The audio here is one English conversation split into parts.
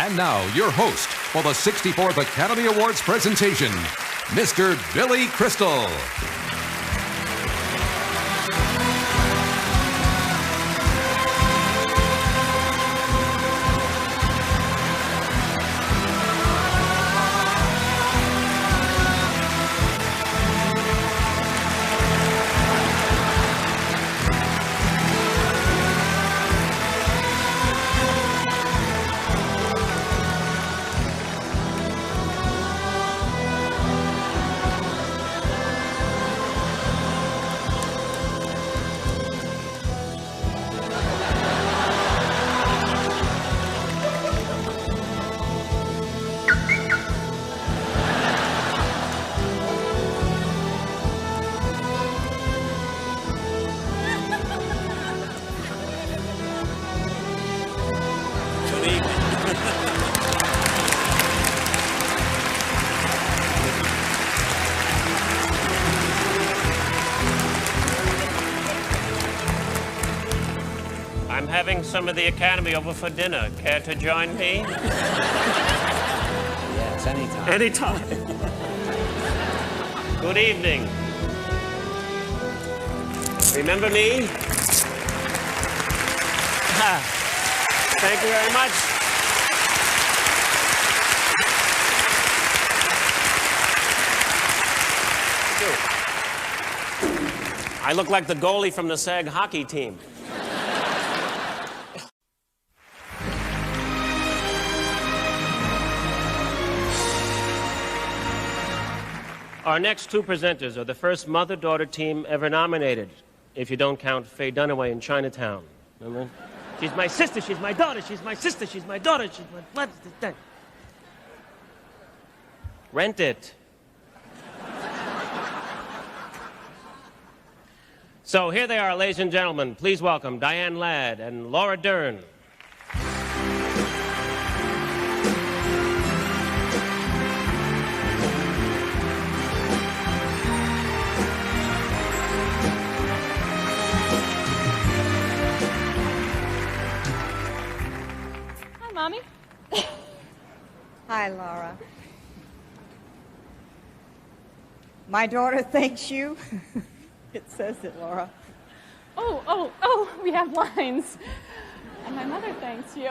And now, your host for the 64th Academy Awards presentation, Mr. Billy Crystal. Having some of the Academy over for dinner. Care to join me? Yes, anytime. Anytime. Good evening. Remember me? Thank you very much. I look like the goalie from the SAG hockey team. Our next two presenters are the first mother-daughter team ever nominated, if you don't count Faye Dunaway in Chinatown. Remember? She's my sister, she's my daughter, she's my sister, she's my daughter, she's my... What is that? Rent it. So here they are, ladies and gentlemen. Please welcome Diane Ladd and Laura Dern. Mommy? Hi, Laura. My daughter thanks you. It says it, Laura. Oh, we have lines. And my mother thanks you.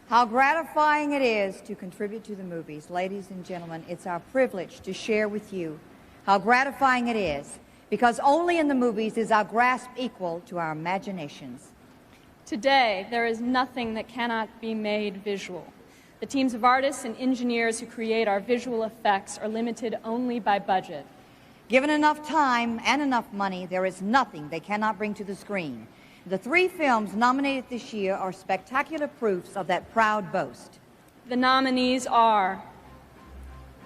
How gratifying it is to contribute to the movies. Ladies and gentlemen, it's our privilege to share with you how gratifying it is, because only in the movies is our grasp equal to our imaginations. Today, there is nothing that cannot be made visual. The teams of artists and engineers who create our visual effects are limited only by budget. Given enough time and enough money, there is nothing they cannot bring to the screen. The three films nominated this year are spectacular proofs of that proud boast. The nominees are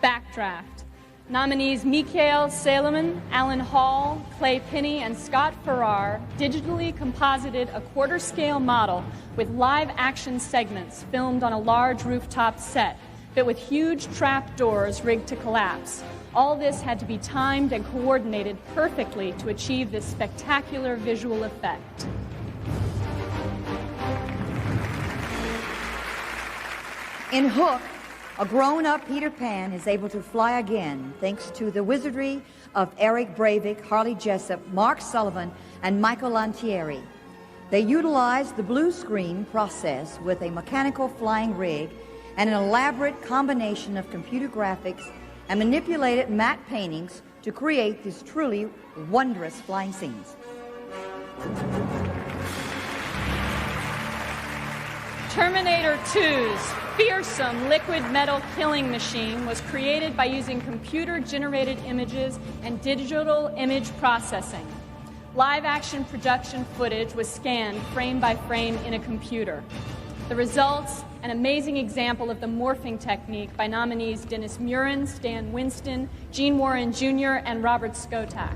Backdraft. Nominees Mikhail Salomon, Alan Hall, Clay Pinney, and Scott Farrar digitally composited a quarter-scale model with live-action segments filmed on a large rooftop set, but with huge trap doors rigged to collapse. All this had to be timed and coordinated perfectly to achieve this spectacular visual effect. In Hook, a grown-up Peter Pan is able to fly again thanks to the wizardry of Eric Breivik, Harley Jessup, Mark Sullivan, and Michael Lantieri. They utilized the blue screen process with a mechanical flying rig and an elaborate combination of computer graphics and manipulated matte paintings to create these truly wondrous flying scenes. Terminator 2's fearsome liquid metal killing machine was created by using computer-generated images and digital image processing. Live-action production footage was scanned frame by frame in a computer. The results, an amazing example of the morphing technique by nominees Dennis Murin, Stan Winston, Gene Warren Jr., and Robert Skotak.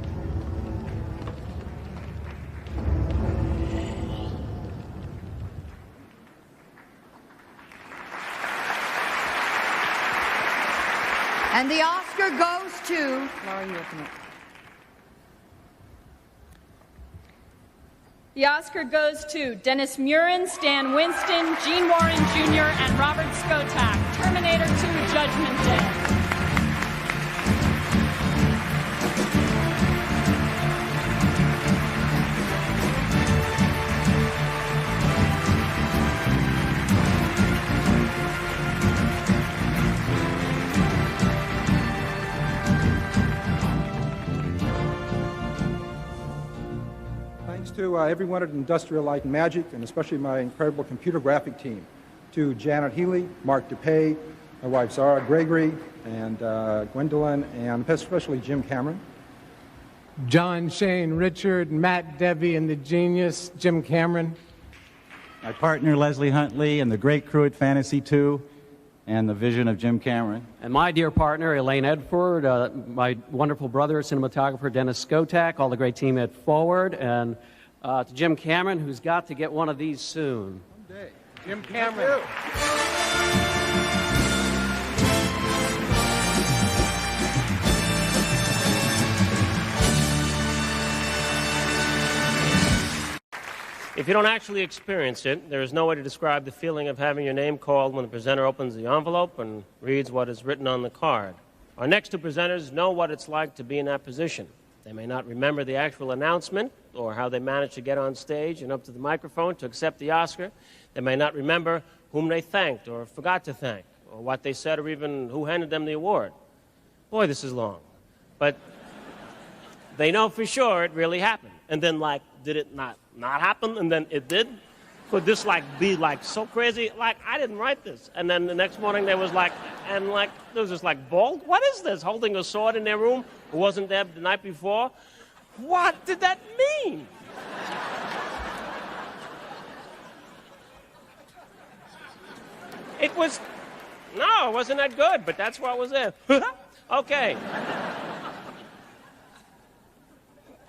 And the Oscar goes to... Laura, you open it. The Oscar goes to Dennis Murin, Stan Winston, Gene Warren Jr., and Robert Skotak. Terminator 2, Judgment Day. To everyone at Industrial Light and Magic, and especially my incredible computer graphic team, to Janet Healy, Mark DePay, my wife Zara Gregory, and Gwendolyn, and especially Jim Cameron. John, Shane, Richard, Matt, Debbie, and the genius, Jim Cameron. My partner, Leslie Huntley, and the great crew at Fantasy 2, and the vision of Jim Cameron. And my dear partner, Elaine Edford, my wonderful brother, cinematographer Dennis Skotak, all the great team at Forward, and to Jim Cameron, who's got to get one of these soon. Someday. Jim Cameron. If you don't actually experience it, there is no way to describe the feeling of having your name called when the presenter opens the envelope and reads what is written on the card. Our next two presenters know what it's like to be in that position. They may not remember the actual announcement or how they managed to get on stage and up to the microphone to accept the Oscar. They may not remember whom they thanked or forgot to thank, or what they said, or even who handed them the award. Boy, this is long. But they know for sure it really happened. And then, like, did it not happen? And then it did? Could this, like, be, like, so crazy? Like, I didn't write this. And then the next morning there was, like, and, like, there was this, like, bald? What is this? Holding a sword in their room who wasn't there the night before? What did that mean? It was... No, it wasn't that good, but that's what was there. Okay.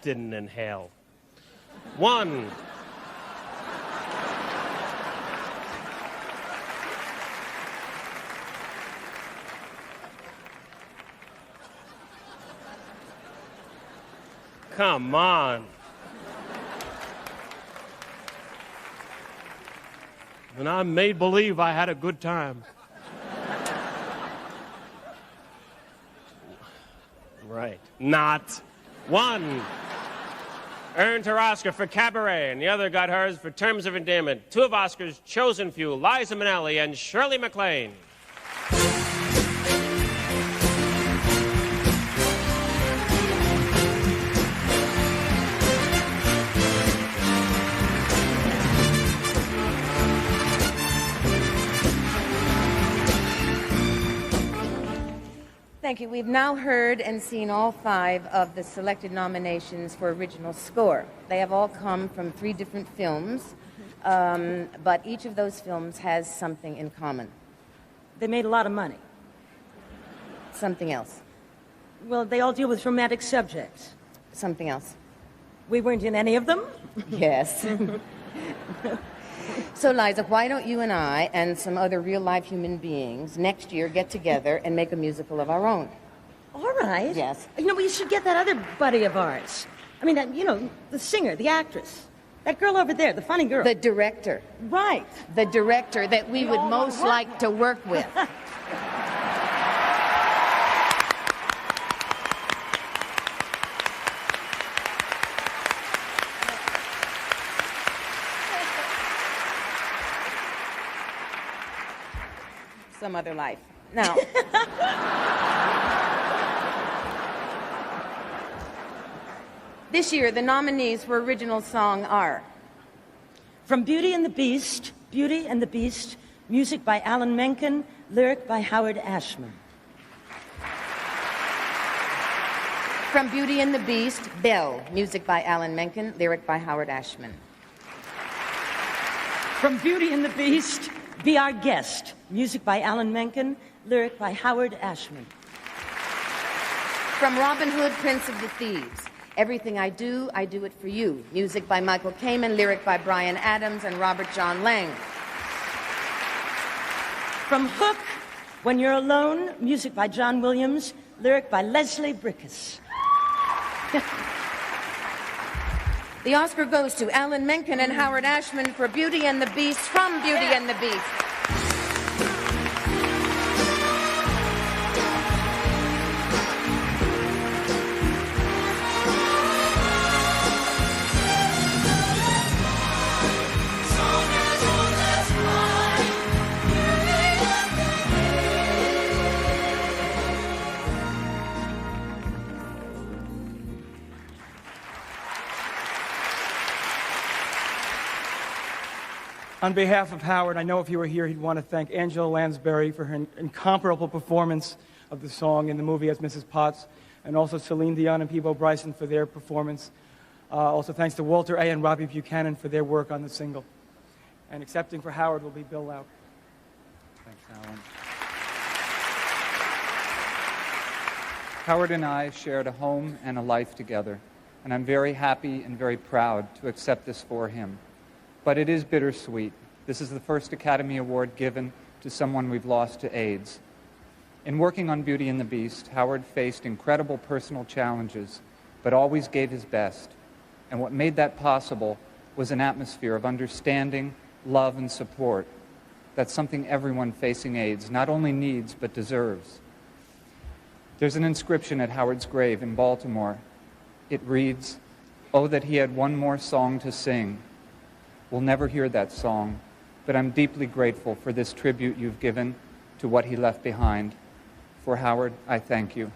Didn't inhale. One. Come on. And I made believe I had a good time. Right. Not one earned her Oscar for Cabaret, and the other got hers for Terms of Endearment. Two of Oscar's chosen few, Liza Minnelli and Shirley MacLaine. Thank you. We've now heard and seen all 5 of the selected nominations for original score. They have all come from 3 different films, but each of those films has something in common. They made a lot of money. Something else. Well, they all deal with romantic subjects. Something else. We weren't in any of them? Yes. So, Liza, why don't you and I and some other real-life human beings next year get together and make a musical of our own? All right. Yes. You know, we should get that other buddy of ours. I mean, you know, the singer, the actress. That girl over there, the funny girl. The director. Right. The director that we would most like to work with. Some other life. Now, this year, the nominees for original song are From Beauty and the Beast, music by Alan Menken, lyric by Howard Ashman. From Beauty and the Beast, Belle, music by Alan Menken, lyric by Howard Ashman. From Beauty and the Beast, Be Our Guest, music by Alan Menken, lyric by Howard Ashman. From Robin Hood, Prince of the Thieves, Everything I Do It For You, music by Michael Kamen, lyric by Bryan Adams and Robert John Lang. From Hook, When You're Alone, music by John Williams, lyric by Leslie Bricusse. The Oscar goes to Alan Menken and Howard Ashman for Beauty and the Beast from Beauty and the Beast. On behalf of Howard, I know if he were here, he'd want to thank Angela Lansbury for her incomparable performance of the song in the movie as Mrs. Potts, and also Celine Dion and Peebo Bryson for their performance. Also thanks to Walter A. and Robbie Buchanan for their work on the single. And accepting for Howard will be Bill Lauk. Thanks, Alan. Howard and I shared a home and a life together, and I'm very happy and very proud to accept this for him. But it is bittersweet. This is the first Academy Award given to someone we've lost to AIDS. In working on Beauty and the Beast, Howard faced incredible personal challenges, but always gave his best. And what made that possible was an atmosphere of understanding, love, and support. That's something everyone facing AIDS not only needs, but deserves. There's an inscription at Howard's grave in Baltimore. It reads, "Oh, that he had one more song to sing." We'll never hear that song, but I'm deeply grateful for this tribute you've given to what he left behind. For Howard, I thank you.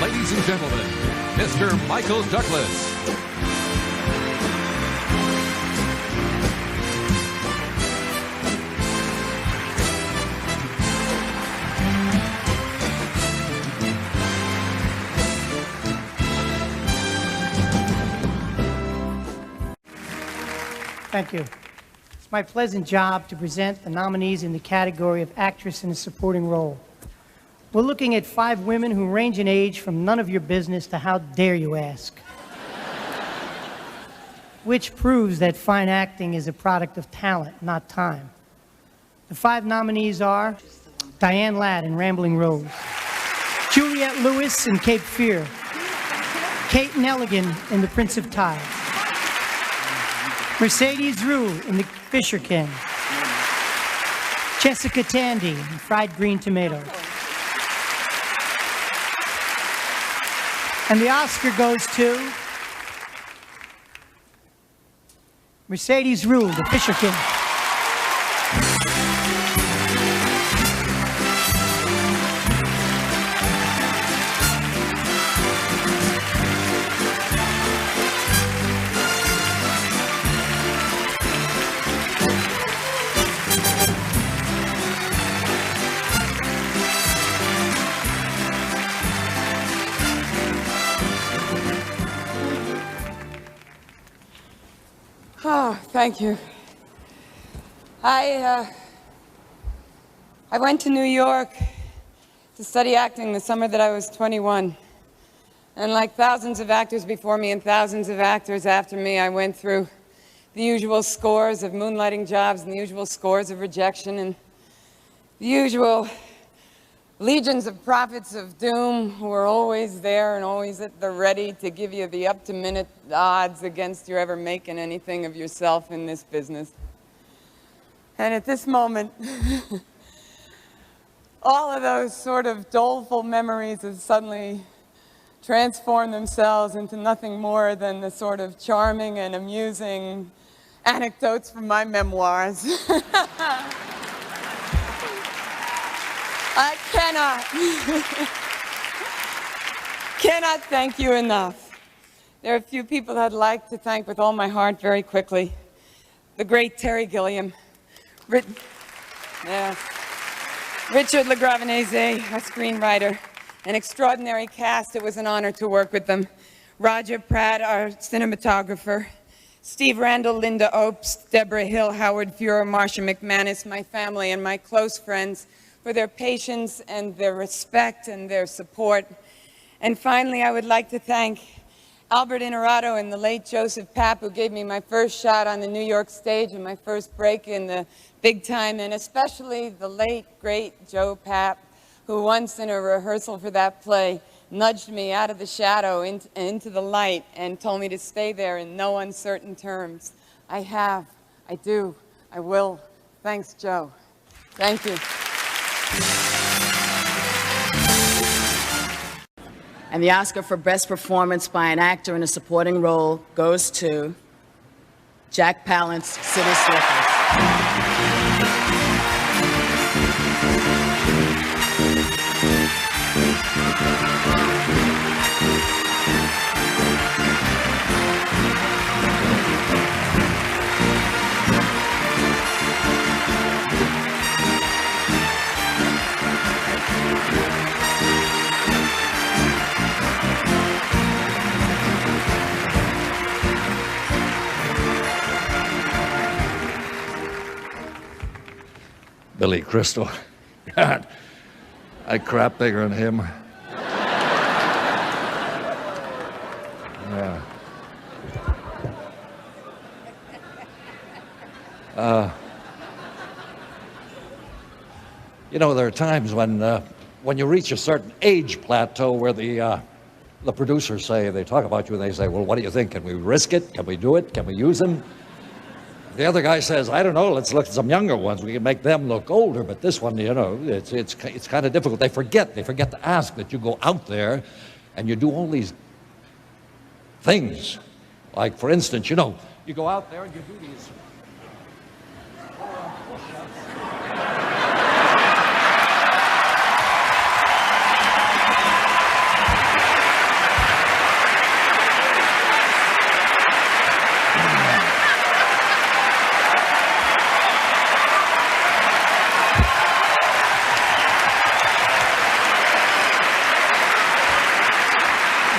Ladies and gentlemen, Mr. Michael Douglas. Thank you. It's my pleasant job to present the nominees in the category of actress in a supporting role. We're looking at 5 women who range in age from none of your business to how dare you ask. Which proves that fine acting is a product of talent, not time. The 5 nominees are Diane Ladd in Rambling Rose, Juliette Lewis in Cape Fear, Kate Nelligan in The Prince of Tides, Mercedes Rue in The Fisher King, Jessica Tandy in Fried Green Tomatoes. And the Oscar goes to Mercedes Rue, The Fisher King. Oh, thank you. I went to New York to study acting the summer that I was 21. And like thousands of actors before me and thousands of actors after me, I went through the usual scores of moonlighting jobs and the usual scores of rejection and the usual legions of prophets of doom who are always there and always at the ready to give you the up-to-minute odds against you ever making anything of yourself in this business. And at this moment, all of those sort of doleful memories have suddenly transformed themselves into nothing more than the sort of charming and amusing anecdotes from my memoirs. I cannot thank you enough. There are a few people I'd like to thank with all my heart very quickly. The great Terry Gilliam, Richard LaGravenese, a screenwriter, an extraordinary cast. It was an honor to work with them. Roger Pratt, our cinematographer, Steve Randall, Linda Opes, Deborah Hill, Howard Fuhrer, Marcia McManus, my family and my close friends, for their patience and their respect and their support. And finally, I would like to thank Albert Inarato and the late Joseph Papp, who gave me my first shot on the New York stage and my first break in the big time, and especially the late, great Joe Papp, who once in a rehearsal for that play nudged me out of the shadow into the light and told me to stay there in no uncertain terms. I have. I do. I will. Thanks, Joe. Thank you. And the Oscar for Best Performance by an Actor in a Supporting Role goes to Jack Palance, City Slickers. Billy Crystal. God, I crap bigger than him. Yeah. You know, there are times when you reach a certain age plateau where the producers say, they talk about you and they say, well, what do you think? Can we risk it? Can we do it? Can we use them? The other guy says, I don't know, let's look at some younger ones. We can make them look older, but this one, you know, it's kind of difficult. They forget to ask that you go out there and you do all these things. Like, for instance, you know, you go out there and you do these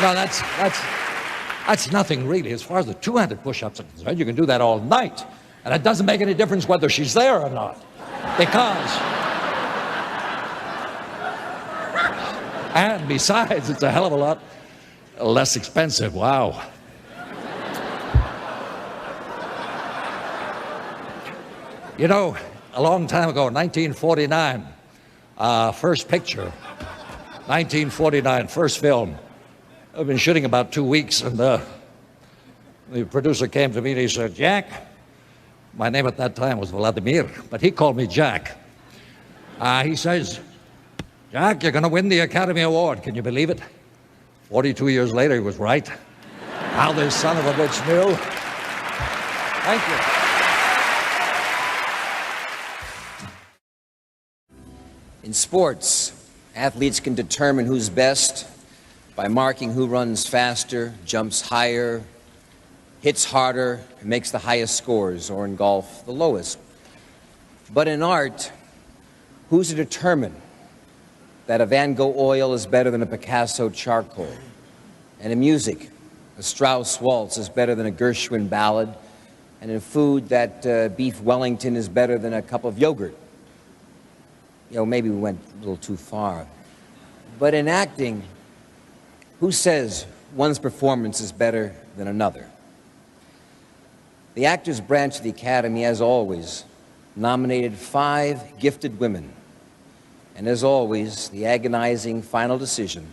No, that's nothing really. As far as the two-handed push-ups are concerned, you can do that all night. And it doesn't make any difference whether she's there or not. Because... and besides, it's a hell of a lot less expensive. Wow. You know, a long time ago, 1949, first picture, 1949, first film. I've been shooting about 2 weeks, and the producer came to me and he said, Jack, my name at that time was Vladimir, but he called me Jack. He says, Jack, you're going to win the Academy Award. Can you believe it? 42 years later, he was right. How this son of a bitch knew. Thank you. In sports, athletes can determine who's best by marking who runs faster, jumps higher, hits harder, makes the highest scores, or in golf, the lowest. But in art, who's to determine that a Van Gogh oil is better than a Picasso charcoal? And in music, a Strauss waltz is better than a Gershwin ballad, and in food, that beef Wellington is better than a cup of yogurt. You know, maybe we went a little too far. But in acting, who says one's performance is better than another? The Actors Branch of the Academy, as always, nominated 5 gifted women. And as always, the agonizing final decision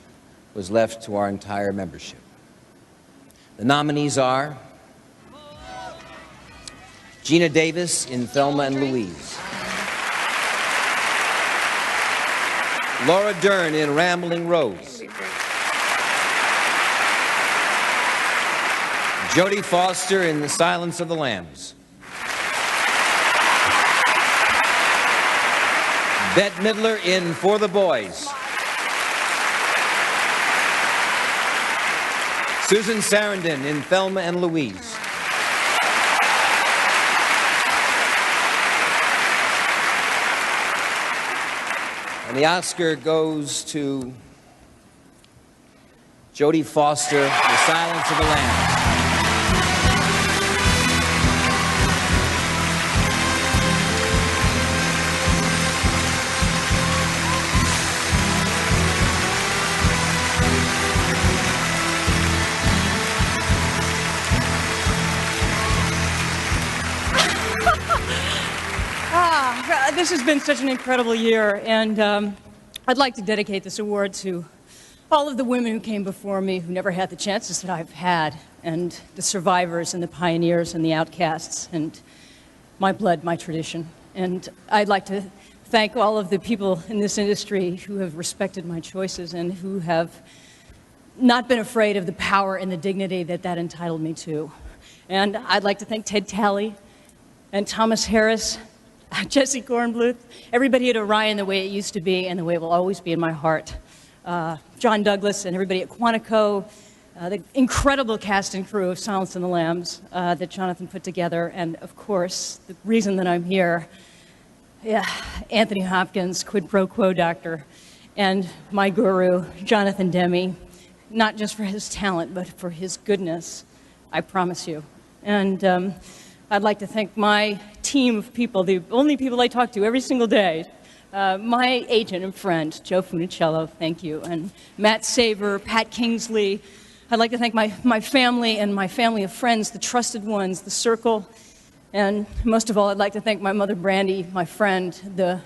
was left to our entire membership. The nominees are Gina Davis in Thelma and Louise, Laura Dern in Rambling Rose, Jodie Foster in The Silence of the Lambs, Bette Midler in For the Boys, Susan Sarandon in Thelma and Louise, and the Oscar goes to Jodie Foster, The Silence of the Lambs. This has been such an incredible year, and I'd like to dedicate this award to all of the women who came before me who never had the chances that I've had, and the survivors and the pioneers and the outcasts, and my blood, my tradition. And I'd like to thank all of the people in this industry who have respected my choices and who have not been afraid of the power and the dignity that entitled me to. And I'd like to thank Ted Talley and Thomas Harris, Jesse Kornbluth, everybody at Orion the way it used to be and the way it will always be in my heart. John Douglas and everybody at Quantico, the incredible cast and crew of Silence of the Lambs that Jonathan put together, and of course, the reason that I'm here, Anthony Hopkins, quid pro quo doctor, and my guru, Jonathan Demme, not just for his talent, but for his goodness, I promise you. And I'd like to thank my team of people, the only people I talk to every single day, my agent and friend, Joe Funicello, thank you, and Matt Saver, Pat Kingsley. I'd like to thank my family and my family of friends, the trusted ones, the circle, and most of all, I'd like to thank my mother, Brandy, my friend, the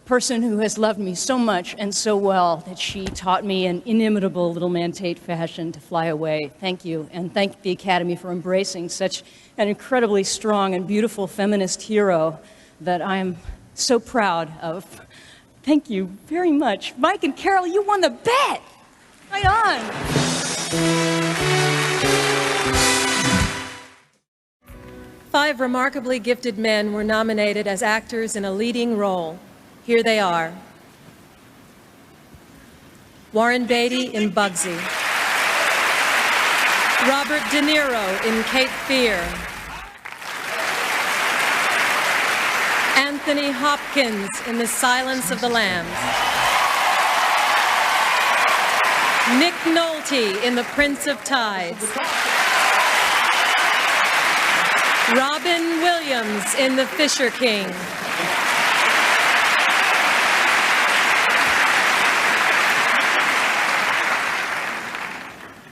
person who has loved me so much and so well that she taught me in inimitable little man Tate fashion to fly away. Thank you, and thank the Academy for embracing such an incredibly strong and beautiful feminist hero that I am so proud of. Thank you very much. Mike and Carol, you won the bet! Right on! 5 remarkably gifted men were nominated as actors in a leading role. Here they are. Warren Beatty in Bugsy. Robert De Niro in Cape Fear. Anthony Hopkins in The Silence of the Lambs. Nick Nolte in The Prince of Tides. Robin Williams in The Fisher King.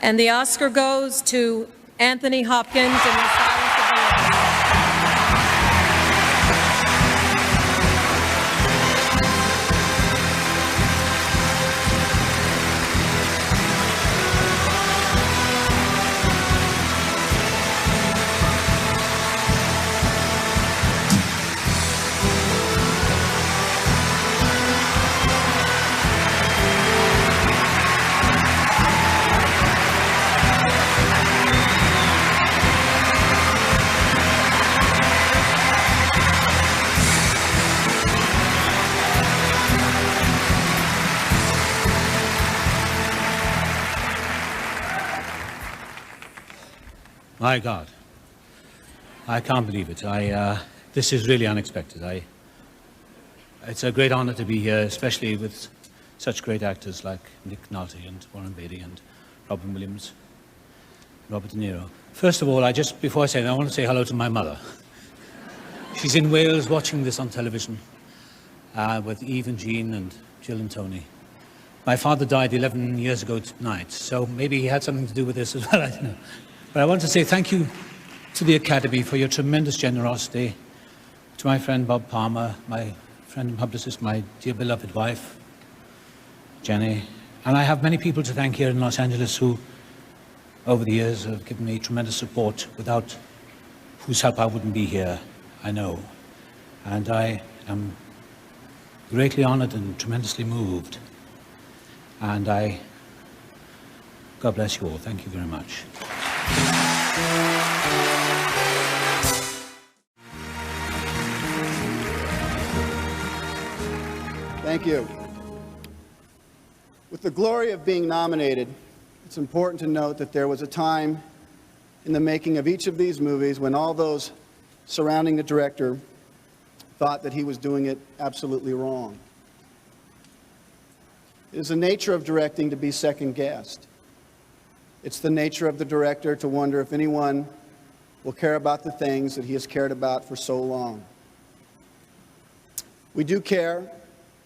And the Oscar goes to Anthony Hopkins in The Silence of the Lambs. My God, I can't believe it. This is really unexpected. It's a great honor to be here, especially with such great actors like Nick Nolte and Warren Beatty and Robin Williams, Robert De Niro. First of all, before I say that, I want to say hello to my mother. She's in Wales watching this on television with Eve and Jean and Jill and Tony. My father died 11 years ago tonight, so maybe he had something to do with this as well, I don't know. But I want to say thank you to the Academy for your tremendous generosity, to my friend Bob Palmer, my friend and publicist, my dear beloved wife, Jenny. And I have many people to thank here in Los Angeles who, over the years, have given me tremendous support, without whose help I wouldn't be here, I know. And I am greatly honored and tremendously moved. And God bless you all. Thank you very much. Thank you. With the glory of being nominated, it's important to note that there was a time in the making of each of these movies when all those surrounding the director thought that he was doing it absolutely wrong. It is the nature of directing to be second-guessed. It's the nature of the director to wonder if anyone will care about the things that he has cared about for so long. We do care,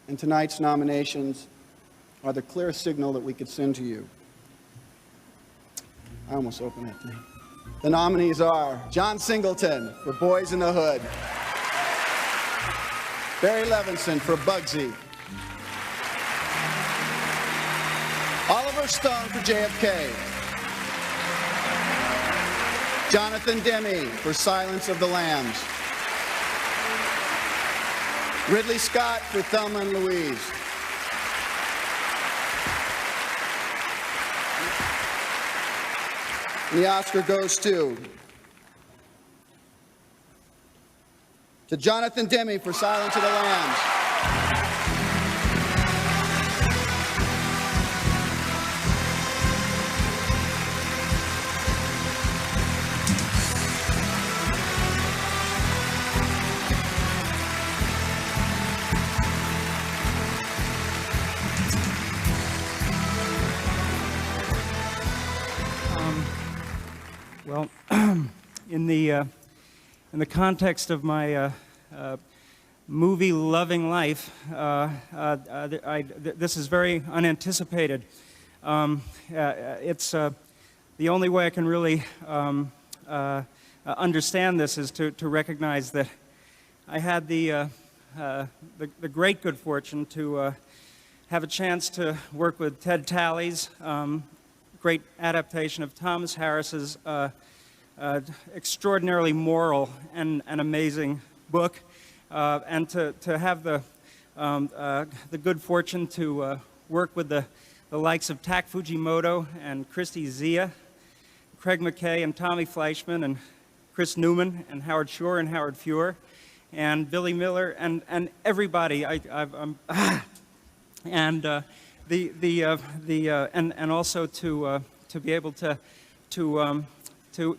and tonight's nominations are the clear signal that we could send to you. I almost opened that thing. The nominees are John Singleton for Boys in the Hood, Barry Levinson for Bugsy, Oliver Oliver Stone for JFK. Jonathan Demme for Silence of the Lambs. Ridley Scott for Thelma and Louise. And the Oscar goes to Jonathan Demme for Silence of the Lambs. Well, in the context of my movie-loving life, this is very unanticipated. It's the only way I can really understand this is to recognize that I had the great good fortune to have a chance to work with Ted Tally's great adaptation of Thomas Harris's extraordinarily moral and amazing book, and to have the good fortune to work with the likes of Tak Fujimoto and Christy Zia, Craig McKay and Tommy Fleischman and Chris Newman and Howard Shore and Howard Fuhr and Billy Miller and everybody. And also to be able to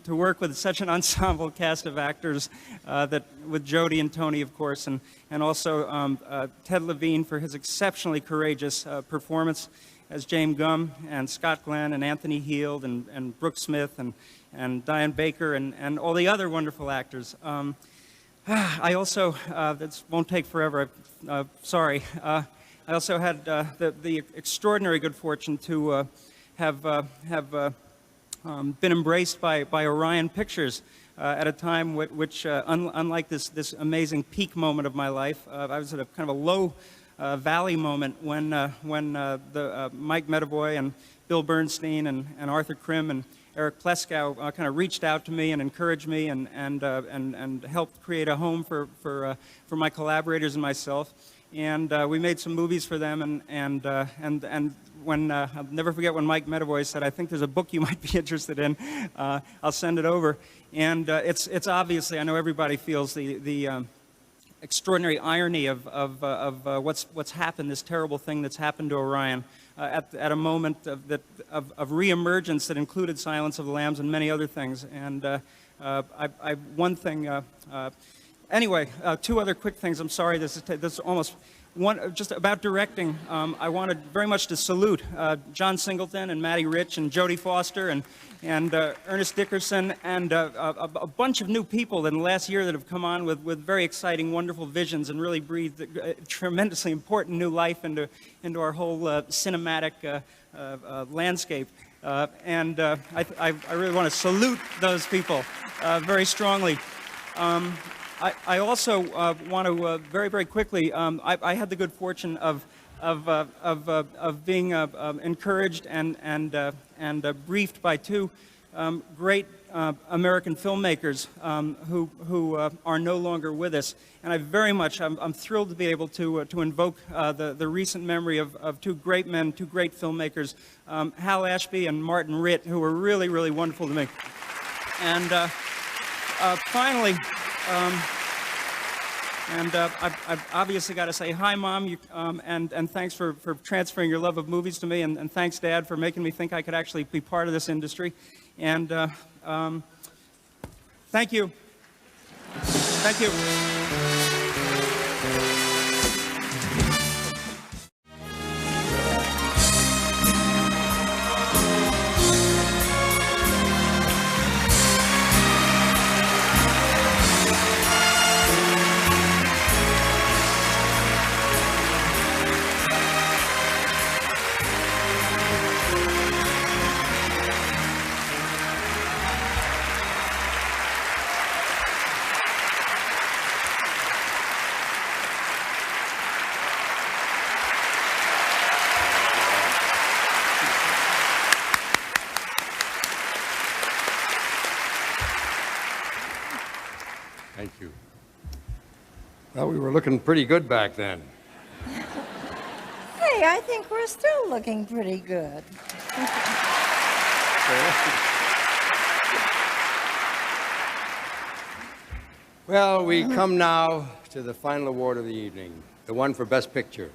work with such an ensemble cast of actors, that with Jodie and Tony, of course, and also Ted Levine for his exceptionally courageous performance as James Gumb, and Scott Glenn and Anthony Heald and Brooke Smith and Diane Baker and all the other wonderful actors. I also, this won't take forever, sorry. I also had the extraordinary good fortune to have been embraced by Orion Pictures at a time which, unlike this amazing peak moment of my life, I was at a kind of a low valley moment when Mike Medavoy and Bill Bernstein and Arthur Krim and Eric Pleskow kind of reached out to me and encouraged me and helped create a home for my collaborators and myself. And we made some movies for them, and when I'll never forget when Mike Medavoy said, "I think there's a book you might be interested in. I'll send it over." And it's obviously, I know everybody feels the extraordinary irony of what's happened, this terrible thing that's happened to Orion at a moment of reemergence that included Silence of the Lambs and many other things. And one thing. Anyway, two other quick things. I'm sorry, this is almost one, just about directing. I wanted very much to salute John Singleton and Matty Rich and Jodie Foster and Ernest Dickerson and a bunch of new people in the last year that have come on with very exciting, wonderful visions and really breathed tremendously important new life into our whole cinematic landscape. And I really want to salute those people very strongly. I also want to very, very quickly. I had the good fortune of being encouraged and briefed by two great American filmmakers who are no longer with us, and I'm thrilled to be able to invoke the recent memory of two great men, two great filmmakers, Hal Ashby and Martin Ritt, who were really, really wonderful to me. And finally. I've obviously got to say hi, Mom, and thanks for transferring your love of movies to me, and thanks, Dad, for making me think I could actually be part of this industry. And thank you. Thank you. you. Well, we were looking pretty good back then. Hey, I think we're still looking pretty good. Well, we come now to the final award of the evening, the one for Best Picture.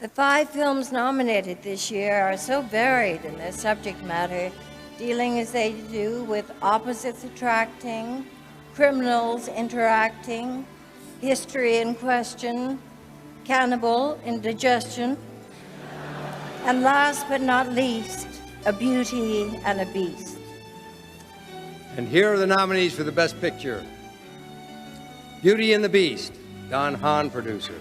The 5 films nominated this year are so varied in their subject matter, dealing as they do with opposites attracting, criminals interacting, history in question, cannibal indigestion, and last but not least, a beauty and a beast. And here are the nominees for the Best Picture. Beauty and the Beast, Don Hahn, producer.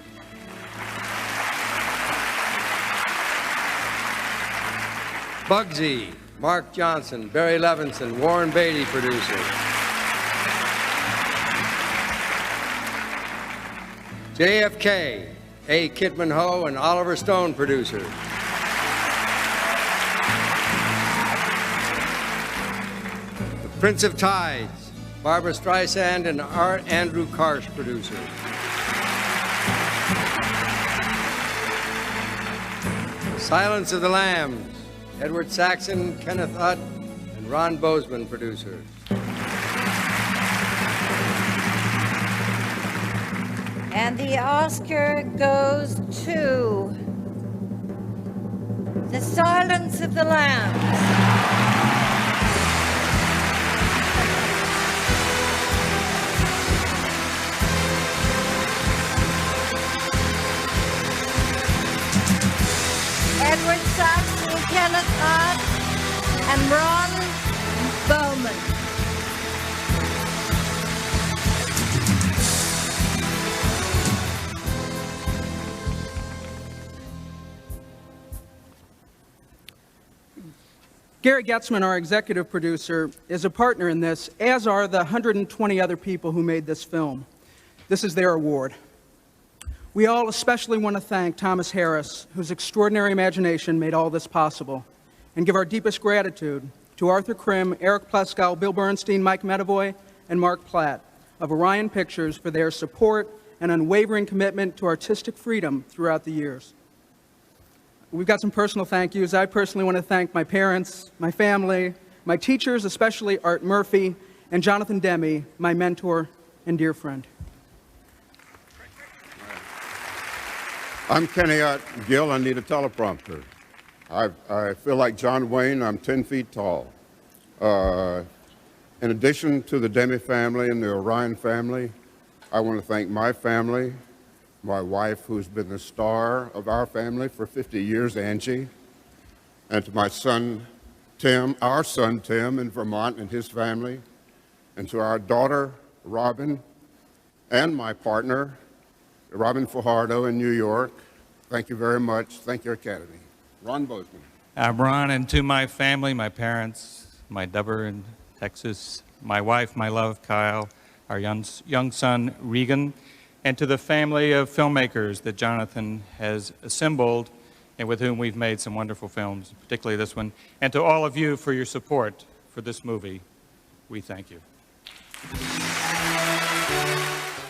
Bugsy, Mark Johnson, Barry Levinson, Warren Beatty, producer. JFK, A. Kidman Ho and Oliver Stone, producer. Prince of Tides, Barbara Streisand and Andrew Karsh, producer. Silence of the Lambs, Edward Saxon, Kenneth Utt, and Ron Bozeman, producer. And the Oscar goes to The Silence of the Lambs. Edward Saxon, Kenneth Utt, and Ron Bowman. Gary Getzman, our executive producer, is a partner in this, as are the 120 other people who made this film. This is their award. We all especially want to thank Thomas Harris, whose extraordinary imagination made all this possible, and give our deepest gratitude to Arthur Krim, Eric Pleskow, Bill Bernstein, Mike Medavoy, and Mark Platt of Orion Pictures for their support and unwavering commitment to artistic freedom throughout the years. We've got some personal thank yous. I personally want to thank my parents, my family, my teachers, especially Art Murphy, and Jonathan Demme, my mentor and dear friend. I'm Kenny Ott Gill. I need a teleprompter. I feel like John Wayne. I'm 10 feet tall. In addition to the Demme family and the Orion family, I want to thank my family, my wife, who's been the star of our family for 50 years, Angie, and to my son, Tim, our son, Tim, in Vermont and his family, and to our daughter, Robin, and my partner, Robin Fajardo in New York. Thank you very much. Thank you, Academy. Ron Bozeman. I'm Ron, and to my family, my parents, my Dubber in Texas, my wife, my love, Kyle, our young son, Regan, and to the family of filmmakers that Jonathan has assembled and with whom we've made some wonderful films, particularly this one, and to all of you for your support for this movie, we thank you.